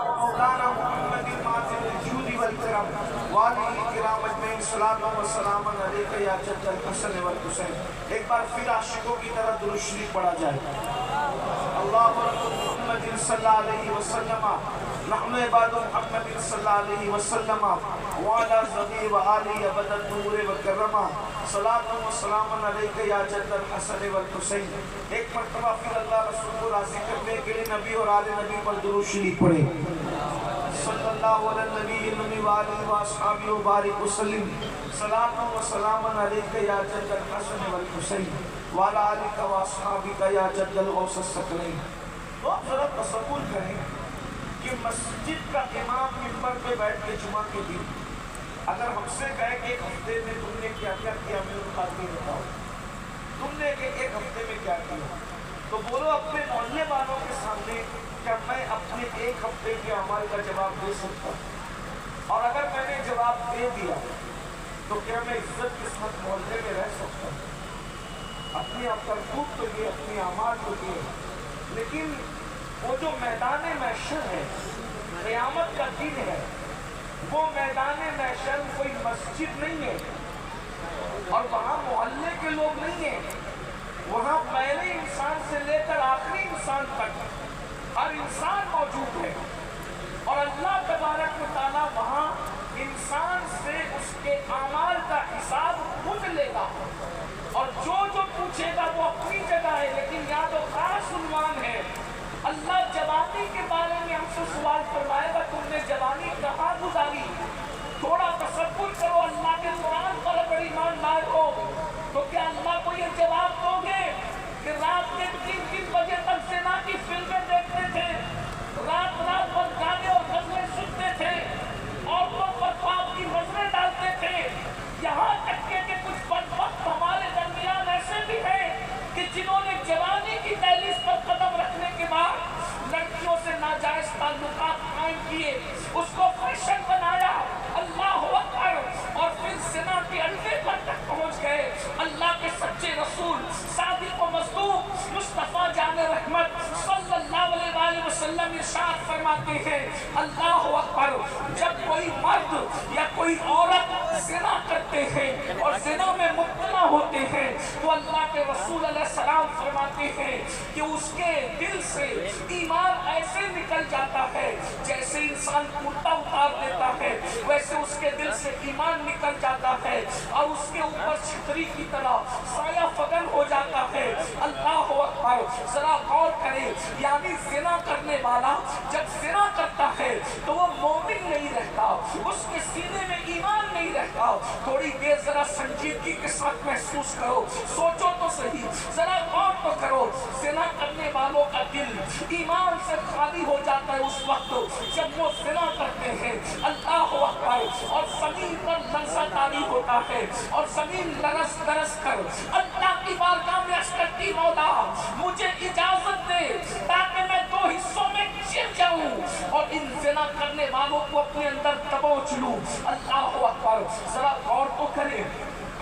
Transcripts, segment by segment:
مولانا محمد ماظم الجود والکرم والہ کرام اجمعین صلاۃ و سلام علیک یا جد الحسن والحسین. ایک بار پھر عاشقوں کی طرح درود شریف پڑھا جائے. اللہ محمد صلی اللہ علیہ وسلم نحن عباد محمد صلی اللہ علیہ وسلم وعلی ذی و آلہ ابد النور و کرما صلاۃ و سلام علیک یا جد الحسن والحسین. ایک مرتبہ پھر اللہ رسول کو راضی کرنے کے لیے نبی اور آل نبی پر درود شریف پڑھیں. صلی اللہ علی النبی النبی وآلہ واصحابہ وبارک وسلم. صلاۃ و سلام علیک یا جد الحسن والحسین وعلی آلک واصحابک یا جد الغوث الثقلین. تو آپ ذرا تصور کریں کہ مسجد کا امام منبر پہ بیٹھ کے جمعہ کے دن اگر ہم سے کہے کہ ایک ہفتے میں تم نے کیا کیا کیا میرے مخاطب بتاؤ، تم نے کہ ایک ہفتے میں کیا کیا، تو بولو اپنے محلے والوں کے سامنے کیا میں اپنے ایک ہفتے کے اعمال کا جواب دے سکتا ہوں؟ اور اگر میں نے جواب دے دیا تو کیا میں عزت کے ساتھ محلے میں رہ سکتا ہوں؟ اپنی کرتوت تو یہ، اپنی اعمال تو یہ، لیکن وہ جو میدان محشر ہے، قیامت کا دن ہے، وہ میدان محشر کوئی مسجد نہیں ہے اور وہاں محلے کے لوگ نہیں ہیں. وہاں پہلے انسان سے لے کر آخری انسان تک ہر انسان موجود ہے اور اللہ تبارک و تعالیٰ وہاں انسان سے اس کے اعمال کا حساب خود لے گا اور جو پوچھے گا وہ اپنی جگہ ہے. لیکن یہاں تو خاص عنوان ہے، اللہ جوانی کے بارے میں ہم سے سوال فرمائے گا تم نے جوانی کہاں گزاری. تھوڑا تصور کرو، اللہ کے قرآن پر اگر ایمان لائے ہو تو کیا اللہ کو یہ جواب دو گے کہ رات کے 3 بجے تک زنا کی فلمیں دیکھتے تھے، رات بھر گانے اور غزلیں سنتے تھے، عورتوں پر پاپ کی نظریں ڈالتے تھے، یہاں تک کہ کچھ بدبخت ہمارے درمیان ایسے بھی ہیں کہ جنہوں نے جوانی کی دہلیز پر قدم رکھنے کے بعد لڑکیوں سے ناجائز تعلقات قائم کیے، اس کو فیشن بنایا، اللہ اکبر، اور پھر زنا کے اڈے پر تک پہنچ گئے. اللہ کے سچے رسول صادق و مصدوق مصطفیٰ جان رحمت صلی اللہ علیہ وآلہ وسلم ارشاد فرماتے ہیں، اللہ اکبر، جب کوئی مرد یا کوئی عورت زنا کرتے ہیں اور زنا میں مبتلا ہوتے ہیں تو اللہ کے رسول علیہ السلام فرماتے ہیں کہ اس کے دل سے ایمان ایسے نکل جاتا ہے جیسے انسان کرتا اتار دیتا ہے، ویسے اس کے دل سے ایمان نکل جاتا ہے اور اس کے اوپر چھتری کی طرح سایہ فگن ہو جاتا ہے. اللہ اکبر، ذرا غور کریں، یعنی زنا کرنے والا جب زنا کرتا ہے تو وہ مومن نہیں رہتا، اس کے سینے میں ایمان نہیں رہتا. تھوڑی دیر ذرا سنجیدگی کے ساتھ محسوس کرو، سوچو تو صحیح، ذرا غور تو کرو. زنا کرنے والوں کا دل ایمان سے خالی ہو جاتا ہے اس وقت جب وہ زنا کرتے ہیں. اللہ اکبر، اور زمین پر لرزہ طاری ہوتا ہے اور زمین لرز لرز کر اللہ کی بارگاہ میں عرض کرتی، مولا مجھے اجازت دے تاکہ میں 2 حصوں میں چر جاؤں اور ان زنا کرنے والوں کو اپنے اندر دبوچ لوں. اللہ اکبر، ذرا غور تو کریں،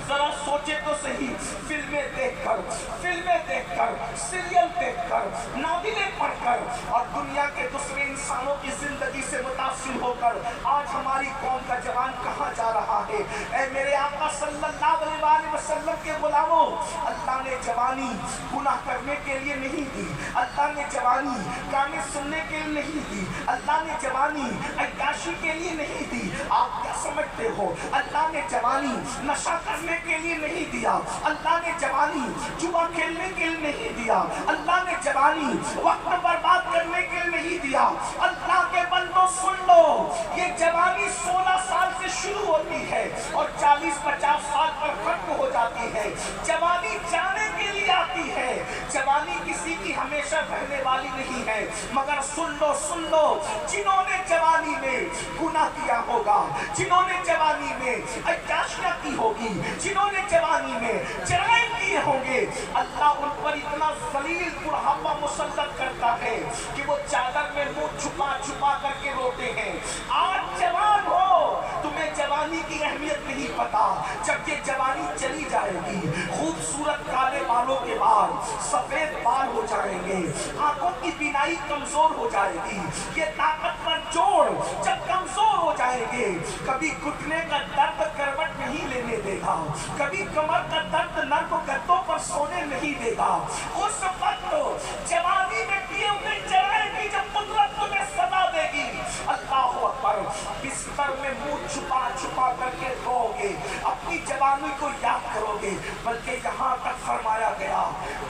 ذرا سوچے تو صحیح. فلمیں دیکھ کر، سیریل دیکھ کر، ناولیں پڑھ کر اور دنیا کے دوسرے انسانوں کی زندگی سے متاثر ہو کر آج ہماری قوم کا جوان کہاں جا رہا ہے. اے میرے آقا صلی اللہ علیہ وآلہ وسلم کے غلاموں، اللہ نے جوانی گناہ کرنے کے لیے نہیں دی، اللہ نے جوانی گانے سننے کے لیے نہیں دی، اللہ نے جوانی عیاشی کے لیے نہیں دی. آپ کیا سمجھتے ہو؟ اللہ نے جوانی نشہ کرنے کے لیے نہیں دیا، اللہ نے جوانی جوا کھیلنے کے لیے نہیں دیا، اللہ نے جوانی وقت برباد کرنے کے لیے نہیں دیا. اللہ کے بندوں سن لو، یہ جوانی 16 سال سے شروع ہوتی ہے اور 40-50 سال پر ختم ہو جاتی ہے. جوانی جانے کے لیے آتی ہے، جوانی کسی کی ہمیشہ رہنے والی نہیں ہے. مگر سن لو، جنہوں نے جوانی میں گناہ کیا ہوگا، جنہوں نے جوانی میں عیاشیاں کی ہوگی، جنہوں نے جوانی میں جرائم کیے ہوں گے، اللہ ان پر اتنا ذلیل برہما مسلط کرتا ہے کہ وہ چادر میں منہ چھپا کر کے روتے ہیں. آج جوان ہو، تمہیں جوانی کی اہمیت نہیں پتا. جب یہ جوانی چلی جائے گی، خوبصورت کالے بالوں کے بعد سفید بال ہو جائیں گے، آنکھوں کی بینائی کمزور ہو جائے گی، یہ طاقتور कभी घुटने का दर्द करवट नहीं लेने देगा, कभी कमर का दर्द नर्म गद्दों पर सोने नहीं देगा। उस वक्त जवानी में पिए हुए जलाएगी जब कुदरत तुम्हें सदा देगी। अल्लाह अकबर। बिस्तर में मुंह छुपा छुपा करके रोओगे, अपनी जवानी को याद करोगे। बल्कि यहाँ तक फरमाया गया,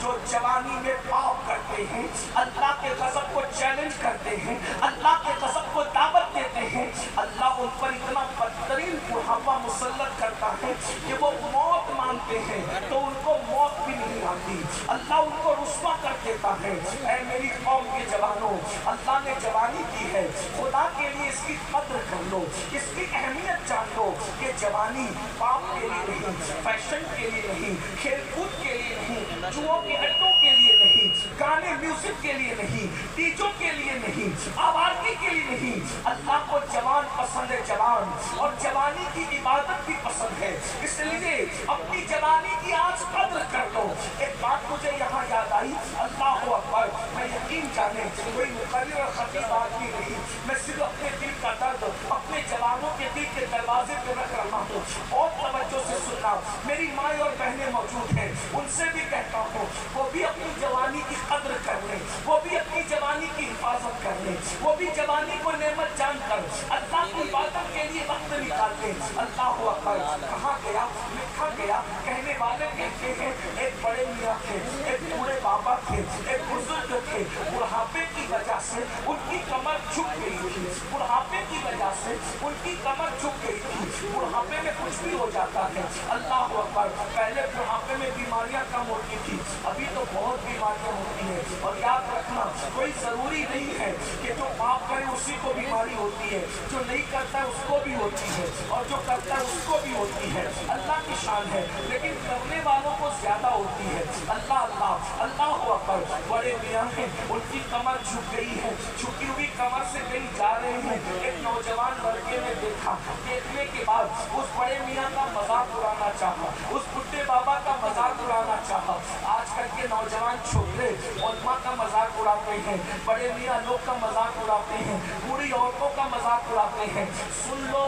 जो जवानी में पाप करते हैं, अल्लाह के गज़ब को चैलेंज करते हैं, अल्लाह के गज़ब को दावत देते हैं, अल्लाह उन पर इतना बदतरीन बुढ़ापा मुसल्लत करता है कि वो मौत मांगते हैं तो उनको मौत भी नहीं आती। अल्लाह उनको रुस्वा कर देता है। ऐ मेरी कौम के जवानों, अल्लाह ने जवानी दी है, खुदा के लिए इसकी कद्र कर लो, इसकी अहमियत जान लो कि जवानी पाप के लिए नहीं, फैशन के लिए नहीं, खेलकूद के लिए नहीं, जुओं के अड्डों के लिए नहीं, गाने म्यूजिक के लिए नहीं, डीजों के लिए नहीं, आवाज़ी के लिए नहीं। अल्लाह को जवान पसंद है, जवान, और जवानी की इबादत भी पसंद है। इसलिए अपनी जवानी की आज कद्र कर लो। एक बात मुझे यहाँ याद आई, अल्लाह अकबर। मैं यकीन जाने कोई मुकर्रिर और खतीब आदमी नहीं, मैं सिर्फ अपने दिल का दर्द अपने जवानों के दिल के दरवाजे पे रख रहा हूँ। और तवज्जो से सुनना, मेरी माँ और बहनें मौजूद हैं, उनसे भी कहता हूँ वो भी अपनी जवानी की कद्र कर लें, वो भी अपनी जवानी की हिफाजत कर लें, वो भी जवानी को नेमत जानकर अल्लाह की इबादत के लिए वक्त निकाल लें। अल्लाह अकबर। कहाँ गया, लिखा गया, कहने वाले कहते हैं एक बड़े मियाँ थे, एक बूढ़े बाबा थे, एक बुजुर्ग थे। बुढ़ापे की वजह से उनकी कमर झुक गई थी, बुढ़ापे की वजह से उनकी कमर झुक गई थी। बुढ़ापे में कुछ भी हो जाता है। अल्लाह अकबर। पहले बुढ़ापे में बीमारियां कम होती थी, अभी तो बहुत बीमारियां होती हैं। और याद रखना, कोई जरूरी नहीं है कि जो पाप करे उसी को बीमारी होती है, जो नहीं करता है उसको भी होती है, और जो करता है उसको भी होती है। अल्लाह की शान है, लेकिन करने वालों को ज्यादा होती है। अल्लाह अल्लाह अल्लाह अकबर। बड़े मियाँ हैं, उनकी कमर झुक गई है, झुकी हुई कमर से कहीं जा रहे हैं। एक नौजवान लड़के ने देखा, देखने के बाद उस बड़े मियाँ का मजाक उड़ाना चाहा, उस बुड्ढे बाबा का मजाक उड़ाना चाहा। आजकल के नौजवान छोकरे उलमा का मजाक उड़ाते हैं, बड़े मियाँ लोग का मजाक उड़ाते हैं, बूढ़ी औरतों का मजाक उड़ाते हैं। सुन लो,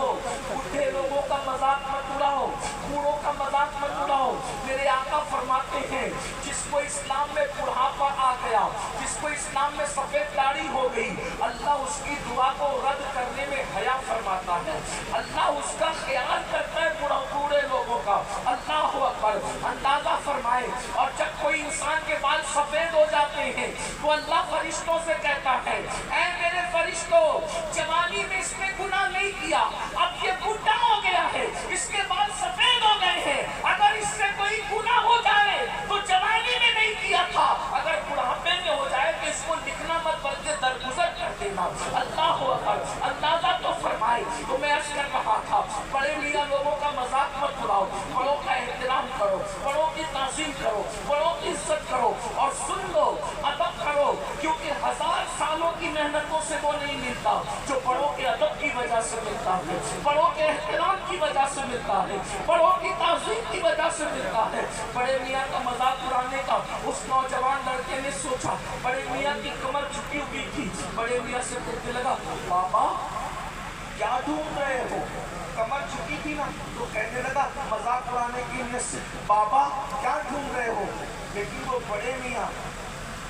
बुढ़े लोगों का मजाक मत उड़ाओ, बूढ़ों का मजाक मत उड़ाओ। मेरे आका फरमाते हैं, जिसको इस्लाम में बुढ़ापा आ गया, जिसको इस्लाम में सफेद दाढ़ी हो गई, अल्लाह उसकी दुआ को रद्द करने में हया फरमाता है। अल्लाह उसका ख्याल करता है बूढ़े लोगों का। अल्लाह अकबर। अंदाजा फरमाए। और जब कोई इंसान के बाल सफेद हो जाते हैं तो अल्लाह फरिश्तों से कहता है, ऐ मेरे फरिश्तों, जवानी में इसने गुनाह नहीं किया, अब ये बूढ़ा हो गया है, इसके बाल सफेद हो गए हैं, अगर इससे कोई गुनाह हो जाए तो जवानी में नहीं किया था, अगर बुढ़ापे में हो जाए तो इसको लिखना मत बल्कि दरगुजर कर देना। अल्लाह अकबर। अंदाजा तो फरमाए। तो मैं अर्ज कर रहा था, बड़े मियाँ लोगों का मजाक मत उड़ाओ, बड़ों का एहतराम करो, बड़ों की ताज़ीम करो, बड़ों की इज्जत करो। और सुन लो, अदब करो, क्योंकि 1000 सालों की मेहनतों से वो नहीं मिलता जो बड़ों के अदब की वजह से मिलता है, बड़ों के एहतराम की वजह से मिलता है, बड़ों की ताज़ीम की वजह से मिलता है। बड़े मियाँ का मजाक उड़ाने का उस नौजवान लड़के ने सोचा। बड़े मियाँ की कमर झुकी हुई थी। बड़े मियाँ से पूछने लगा, बाबा क्या ढूंढ रहे हो? कमर झुकी थी ना, तो कहने लगा मजाक उड़ाने की नियत से, बाबा क्या ढूंढ रहे हो? लेकिन वो बड़े मियाँ,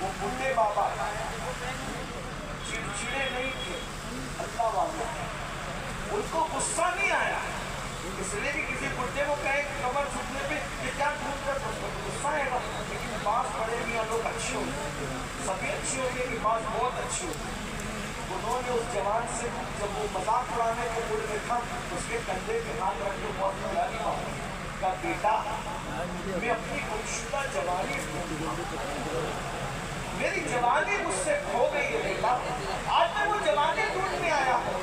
वो बुढ़े बाबा चिड़चिड़े नहीं थे। अल्लाह वाले, उनको गुस्सा नहीं आया, इसलिए कि किसी बुढ़े को कहे कमर झुकने पे ये क्या ढूंढ रहे हो, गुस्सा आएगा। लेकिन बात बड़े मियाँ लोग अच्छे होते, सभी अच्छे होते कि बात बहुत अच्छी होती। उन्होंने उस जवान से, जब वो मजाक उड़ाने के मूड में था, उसके कंधे पे हाथ रख के बहुत प्यारी बात का, बेटा मैं अपनी गुमशुदा जवानी, मेरी जवानी मुझसे खो गई है बेटा, आज मैं वो जवानी ढूंढने आया हूँ।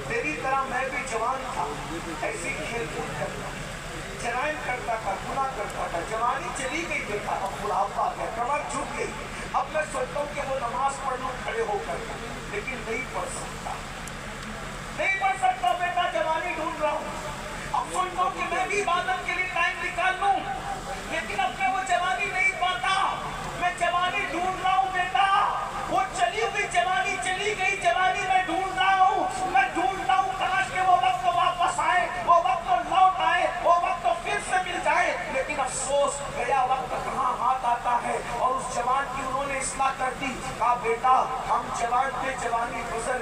तेरी तरह मैं भी जवान था, ऐसी खेल कूद करता, जराइम करता था, गुनाह करता था, जवानी चली गई बेटा, अब बुढ़ापा आ गया, कमर झुक गई। अब मैं सोचता हूँ कि वो नमाज पढ़ लूँ खड़े होकर, लेकिन नहीं पढ़ सकता, नहीं पढ़ सकता बेटा, जवानी ढूंढ रहा हूँ। अब सुन लो कि मैं भी इबादत के लिए टाइम निकाल लूँ, लेकिन अब मैं वो जवानी नहीं पाता, मैं जवानी ढूंढ रहा हूँ बेटा। वो चली हुई जवानी चली गई, जवानी में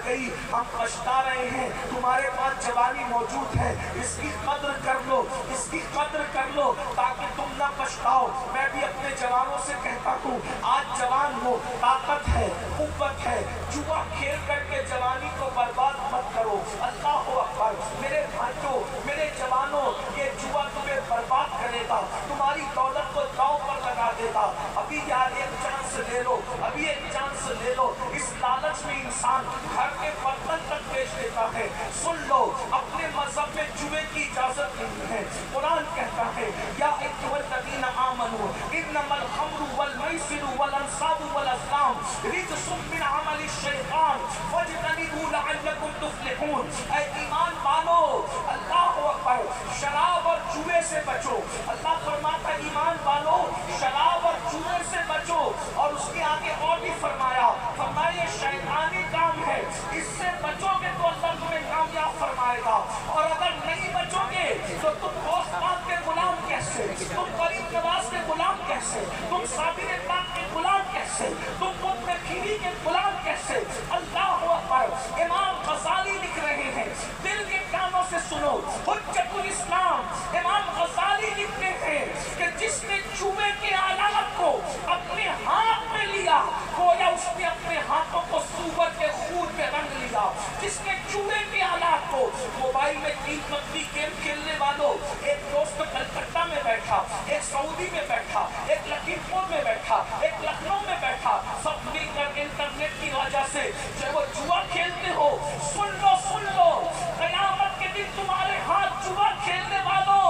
गई, हम पछता रहे हैं। तुम्हारे पास जवानी मौजूद है, इसकी कद्र कर लो, इसकी कद्र कर लो ताकि तुम ना पछताओ। मैं भी अपने जवानों से कहता हूँ, आज जवान हो, ताकत है, कुव्वत है, जुआ खेल करके जवानी को बर्बाद मत करो। अल्लाह अकबर। मेरे भाइयों, मेरे जवानों, ये जुआ तुम्हें बर्बाद करेगा, तुम्हारी दौलत को दांव पर लगा देगा। अभी यार एक चांस ले लो, अभी एक चांस ले लो। इस लालच में इंसान घर के बर्तन तक बेच देता है। सुन लो, अपने मजहब में जुए की इजाजत नहीं है। कुरान कहता है, या अय्युहल्लज़ीना आमनू इन्नमल खम्रु वल मैसिरु वल अंसाबु वल अज़लाम रिज्सुम मिन अमलि शैतान फज्तनिबू लअल्लकुम तुफ्लिहून। ऐ ईमान वालो, अल्लाह अकबर, शराब और जुए से बचो। अल्लाह फरमाता है, ईमान वालो, शराब और जुए से बचो। और उसके आगे और भी फरमाया ये शैतानी काम है, इससे बचोगे तो अल्लाह तुम्हें कामयाब फरमाएगा। और अगर नहीं बचोगे तो तुम दोस्तान के गुलाम कैसे, तुम गरीब नवाज के गुलाम कैसे, तुम साबिर पाक के गुलाम कैसे, तुम मुद्दे खीरी के गुलाम कैसे। अल्लाह अकबर। इमाम गजाली लिख रहे हैं, दिल के कानों से सुनो, हुज्जतुल इस्लाम इमाम गजाली लिखते हैं कि जिसने जुए के आलात को अपने हाथ में लिया, गोया उसने अपने हाथों को सूअर के खून में रंग लिया। जिसने जुए के आलात को, मोबाइल में 3 पत्ती गेम खेलने वालों, एक दोस्त कलकत्ता में बैठा, एक सऊदी में बैठा, एक लखीमपुर में बैठा, एक लखनऊ में बैठा, सब मिलकर इंटरनेट की वजह से जब वो जुआ खेलते हो, सुन लो, कयामत के दिन तुम्हारे हाथ जुआ खेलने वालों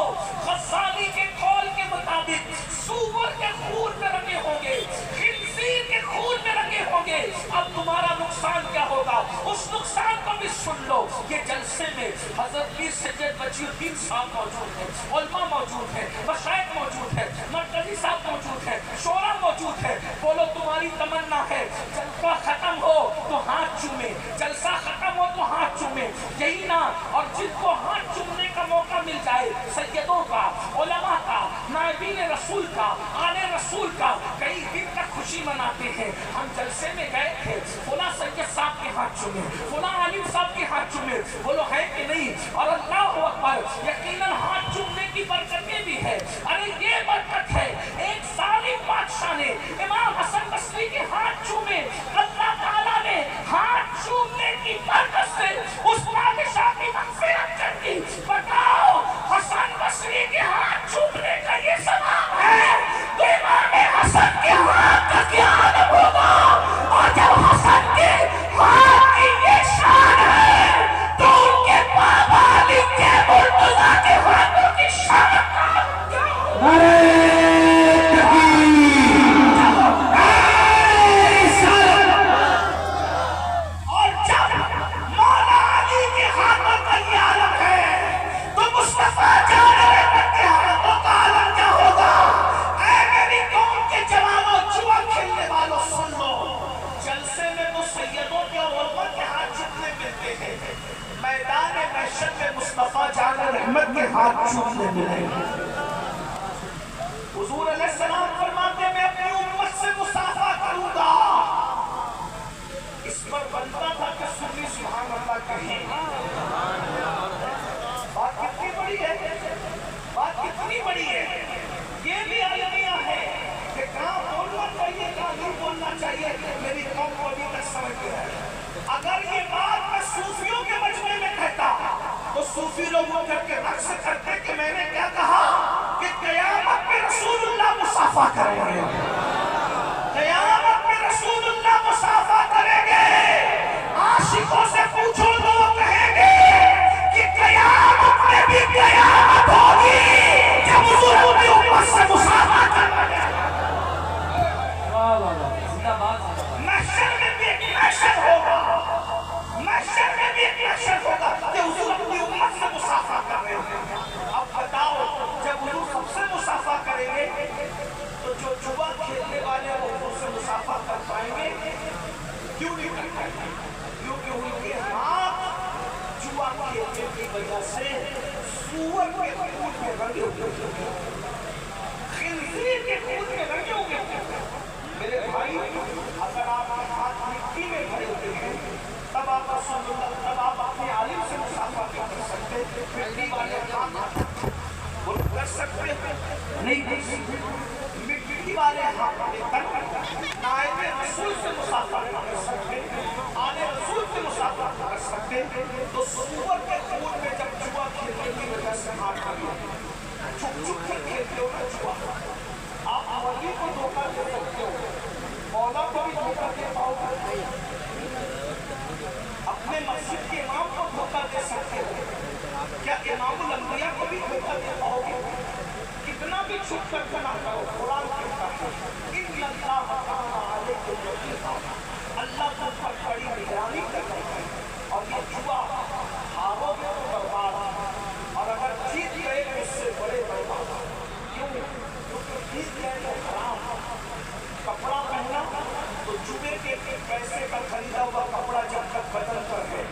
गजाली के कौल के मुताबिक सूअर के खून में रंगे होंगे, खिंजीर के खून में रंगे होंगे। अब तुम्हारा नुकसान क्या होगा, उस नुकसान को भी सुन लो। ये जलसे में हजरत पीर सैयद बजीउद्दीन साहब मौजूद है, उलमा मौजूद है, मशाइख मौजूद है, मरकजी साहब मौजूद है, शोरा मौजूद है। बोलो, तुम्हारी तमन्ना है जलसा खत्म हो तो हाथ चूमे, जलसा खत्म हो तो हाथ चूमे, यही ना। और जिनको हाथ चूमने का मौका मिल जाए, सैयदों का, उलमा का, नाइबीन रसूल का, आले रसूल का, कई दिन तक खुशी मनाते हैं। हम जलसे में गए थे, फुला सैयद साहब के हाथ चूमे, फुला आलिम साहब के हाथ चूमे, बोलो है कि नहीं। और अल्लाह अकबर, यकीनन हाथ चूमने की बरकतें भी है। अरे ये बरकत है, एक जालिम बादशाह ने इमाम हसन बसरी के हाथ चूमे, अल्लाह ताला ने हाथ चूमने की बरकत से उस बादशाह की मग़फ़िरत कर दी। बताओ, हसन बसरी के हाथ चूमने का ये सवाब है, तो इमाम हसन के हाथ का क्या आलम होगा। और जब हसन के हाथ की ये शान है, तो उनके बाबा अली के मुर्तज़ा के हाथों की शान क्या होगी। रहमत के हाथ चूमने मिलेंगे। हुजूर अलैहिस्सलाम फरमाते, मैं अपनी उम्मत से मुसाफा करूंगा। इस पर बनता था कि सुन्नी सुभान अल्लाह कहें। बात कितनी बड़ी है, बात कितनी बड़ी है। ये भी अलमिया है कि कहाँ बोलना चाहिए, कहाँ नहीं बोलना चाहिए। मेरी कौम को अभी तक समझते हैं। अगर ये बात मैं सूफियों के मजमे में कहता तो सूफी लोग वो करके रक्स करते कि मैंने क्या कहा कि क़यामत में रसूलुल्लाह मुसाफा करेंगे, क़यामत में रसूलुल्लाह मुसाफा करेंगे। आशिकों से पूछो तो वो कहेंगे कि क़यामत में भी क़यामत होगी जब हुजूर अपनी उम्मत से मुसाफा करेंगे। महशर में भी एक महशर होगा, महशर में भी एक महशर होगा कि हुजूर अपनी उम्मत से मुसाफा कर रहे हैं। अब बताओ, जब हुजूर सबसे मुसाफा करेंगे तो जो जुआ खेलने वाले वो हुजूर से मुसाफा कर पाएंगे? क्यों नहीं कर पाएंगे? क्योंकि उनके हाथ जुआ खेलने की वजह से सूअर के खून में रंगे हुए, खिंजीर के खून में रंगे हुए। मेरे भाई, अगर आपके हाथ मिट्टी में भरे हुए हैं तब आप मिट्टी वाले काम वो कर सकते हैं नहीं, मिट्टी वाले नायब रसूल से मुसाफा कर सकते, आने रसूल से मुसाफा कर सकते, तो सूअर के खून में जब जुआ खेलने की वजह से हाथ आ गया, छुप छुप कर खेलते हो ना जुआ, आप मौलवी को धोखा दे सकते हो, मौला को भी धोखा दे पाओगे, अपने मस्जिद के इमाम को धोखा दे सकते हो, क्या इमामुल अंबिया को भी धोखा दे पाओगे? कितना भी छुप कर बना करो, कुरान कहता है इन्नल्लाह काना अलैकुम रकीबा, अल्लाह तुम पर बड़ी निगरानी करता है, और ये जुआ हारोगे तो बर्बाद, और अगर जीत गए तो इससे बड़े बर्बाद। क्यों? क्योंकि जीत गए तो हराम। कपड़ा पहना तो जुए के पैसे का खरीदा हुआ कपड़ा जब तक बदल कर है,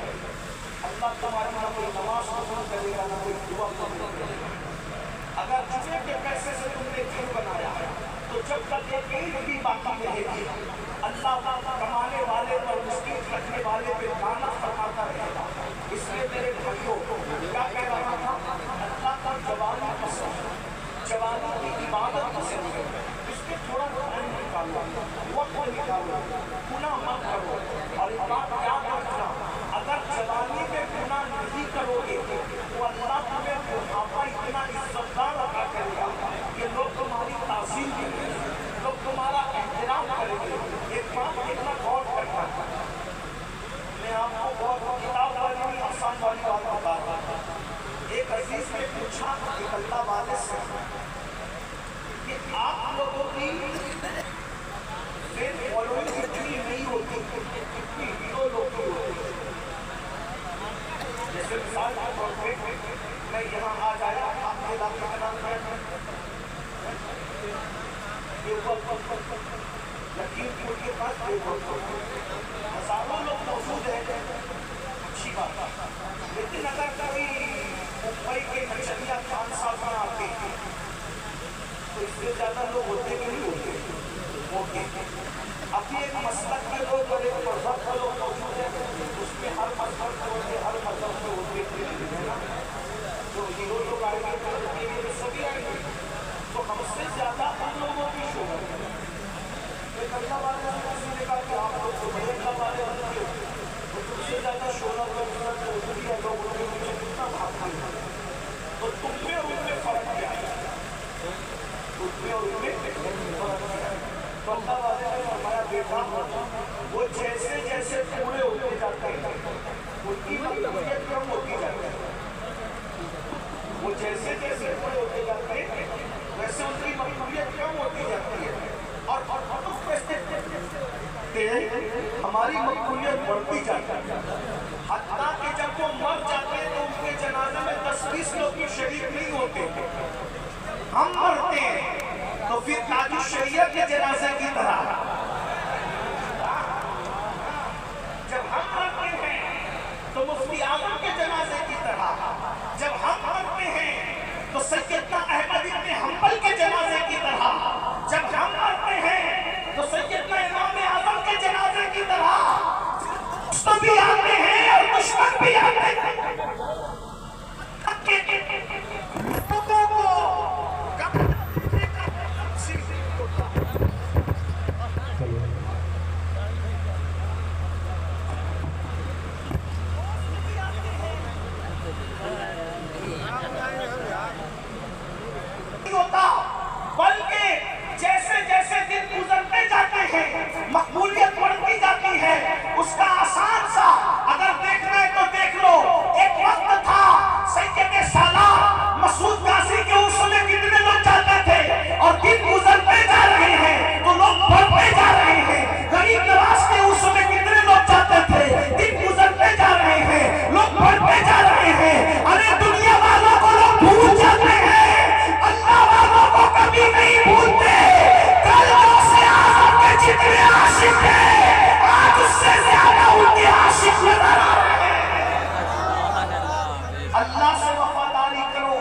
अल्लाह तुम्हारी ना कोई नमाज कबूल करेगा ना कोई दुआ कबूल करेगा। अगर जुए के पैसे से तुमने घर बनाया तो जब तक एक ईद भी बाकी रहेगी, अल्लाह कमाने वाले और मुस्किल रखने वाले पे लानत फरमाता रहेगा। इसलिए मेरे भाइयों, क्या कह रहा था, अल्लाह का जवानी पसंद, जवानी की इबादत पसंद है, इसमें थोड़ा टाइम निकालो, वक्त निकालो, गुनाह मत करो। और एक बात याद रखना, अगर जवानी में गुनाह नहीं करोगे तो अल्लाह तुम्हें बुढ़ापा इतना इज्जतदार अता करेगा कि लोग तुम्हारी ताज़ीम करेंगे, लोग तुम्हारा एहतराम करेंगे। एक बात कितना गौर करना, मैं आपको बहुत किताब वाली आसान वाली बात बता रहा था। एक अजीज ने पूछा एक अल्लाह वाले से कि आप लोगों की फेथ फॉलोइंग इतनी नहीं होती, इतनी हीरो लोग की होती। जैसे मिसाल के तौर पे मैं यहाँ आ जाया, आपके इलाके का नाम है लखीमपुर के पास, हजारों लोग मौजूद हैं, अच्छी बात। लेकिन अगर कोई मुंबई के नचनिया खान साहब में आते तो इससे ज्यादा लोग होते कि नहीं होते? होते। अभी एक मसलक के लोग और एक मजहब के लोग मौजूद हैं, उसमें हर मजहब के होते, हर मजहब के होते हैं ना, जो हीरो लोग आएंगे तो सभी आएंगे, तो हमसे ज्यादा उन लोगों की शोहरत है। एक अल्लाह वाले ने किसी ने कहा कि आप लोग तो बड़े अल्लाह वाले बनते हो, तो तुमसे ज्यादा शोहरत होती है, लोग उनके पीछे कितना भागते हैं, तो तुम में और उनमें फर्क क्या है? तुम में और उनमें फर्क क्या है? तो अल्लाह वाले ने फरमाया, बेटा वो जैसे जैसे पूरे होते जाते हैं उनकी मकबूलियत कम होती जाती है, वो जैसे जैसे पूरे होते जाते हैं वैसे उनकी मकबूलियत कम होती जाती है, और हमारी मकबूलियत बढ़ती जाती है। हत्ता कि जब वो मर जाते हैं तो उनके जनाजे में 10-20 लोग भी शरीक नहीं होते। हम मरते हैं तो फिर ताजु शरीयत के जनाजे की तरह, जब हम मरते हैं तो मुफ्ती आजम के जनाजे की तरह, जब हम मरते हैं तो सैयदना अहमद इब्न हंबल के जनाजे की तरह, जब हम मरते हैं तो सैयदना इमाम आजम के जनाजे की तरह। दुश्मन भी आते हैं और दुश्मन भी आते हैं। बल्कि जैसे जैसे दिन गुजरते जाते हैं मकबूलियत बढ़ती जाती है। उसका आसान सा अगर देखना है तो देख लो, एक वक्त था सैयद सालार मसूद गाजी के उस समय कितने लोग जाते थे, और दिन गुजरते जा रहे हैं तो लोग बढ़ते जा रहे हैं। गरीब नवाज के उस समय कितने लोग जाते थे, दिन गुजरते जा रहे हैं, लोग बढ़ते जा रहे हैं। अरे दुनिया वालों को लोग भूल जाते हैं, अल्लाह वालों को कभी नहीं भूलते। कल से आजम के जितने आशिक हैं आज उससे ज्यादा उनके आशिक नजर आ रहे हैं। अल्लाह से वफादारी करो।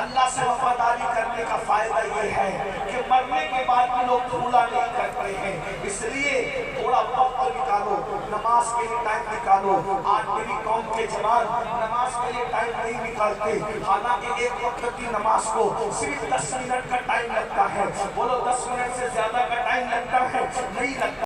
अल्लाह से वफादारी करने का फायदा ये है कि मरने के बाद भी लोग भूला नहीं करते हैं, इसलिए थोड़ा वक्त निकालो, नमाज के लिए टाइम نکالو. آج میری قوم کے جوان نماز کے لیے ٹائم نہیں نکالتے، حالانکہ ایک وقت کی نماز کو صرف 10 منٹ کا ٹائم لگتا ہے. بولو 10 منٹ سے زیادہ کا ٹائم لگتا ہے؟ نہیں لگتا.